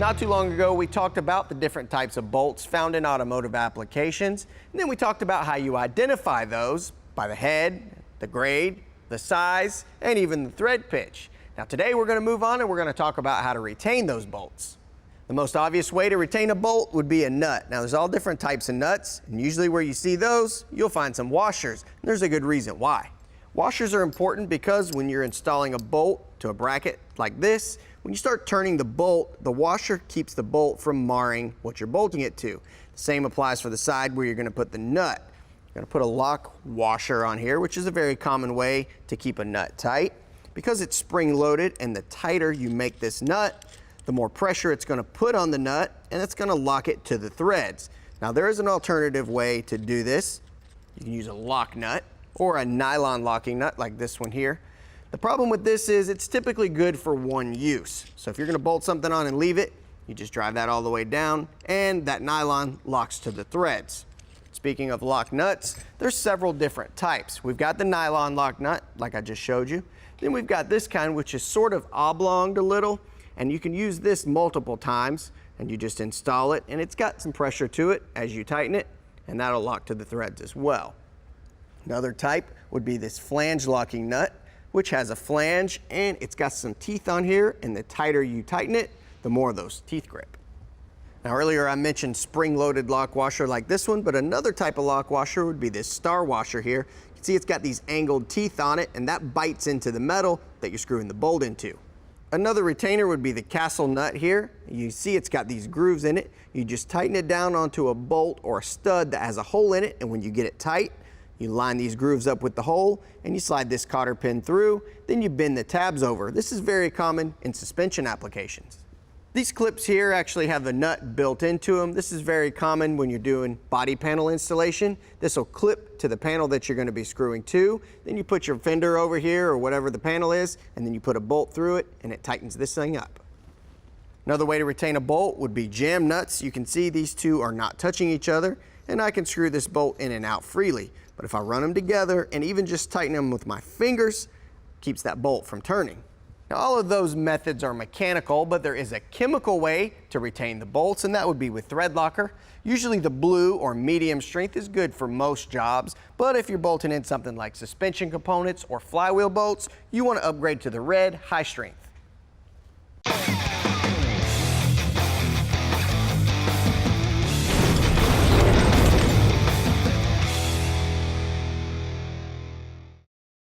Not too long ago, we talked about the different types of bolts found in automotive applications, and then we talked about how you identify those by the head, the grade, the size, and even the thread pitch. Now today we're going to move on and we're going to talk about how to retain those bolts. The most obvious way to retain a bolt would be a nut. Now there's all different types of nuts, and usually where you see those, you'll find some washers. And there's a good reason why. Washers are important because when you're installing a bolt to a bracket like this, when you start turning the bolt, the washer keeps the bolt from marring what you're bolting it to. The same applies for the side where you're going to put the nut. You're going to put a lock washer on here, which is a very common way to keep a nut tight. Because it's spring-loaded, and the tighter you make this nut, the more pressure it's going to put on the nut, and it's going to lock it to the threads. Now there is an alternative way to do this. You can use a lock nut or a nylon locking nut like this one here. The problem with this is it's typically good for one use. So if you're going to bolt something on and leave it, you just drive that all the way down, and that nylon locks to the threads. Speaking of lock nuts, there's several different types. We've got the nylon lock nut, like I just showed you. Then we've got this kind, which is sort of oblonged a little, and you can use this multiple times, and you just install it, and it's got some pressure to it as you tighten it, and that'll lock to the threads as well. Another type would be this flange locking nut, which has a flange, and it's got some teeth on here, and the tighter you tighten it, the more those teeth grip. Now earlier I mentioned spring-loaded lock washer like this one, but another type of lock washer would be this star washer here. You can see it's got these angled teeth on it, and that bites into the metal that you're screwing the bolt into. Another retainer would be the castle nut here. You see it's got these grooves in it. You just tighten it down onto a bolt or a stud that has a hole in it, and when you get it tight, you line these grooves up with the hole, and you slide this cotter pin through, then you bend the tabs over. This is very common in suspension applications. These clips here actually have a nut built into them. This is very common when you're doing body panel installation. This will clip to the panel that you're going to be screwing to. Then you put your fender over here or whatever the panel is, and then you put a bolt through it, and it tightens this thing up. Another way to retain a bolt would be jam nuts. You can see these two are not touching each other, and I can screw this bolt in and out freely. But if I run them together and even just tighten them with my fingers, keeps that bolt from turning. Now all of those methods are mechanical, but there is a chemical way to retain the bolts, and that would be with thread locker. Usually the blue or medium strength is good for most jobs, but if you're bolting in something like suspension components or flywheel bolts, you want to upgrade to the red high strength.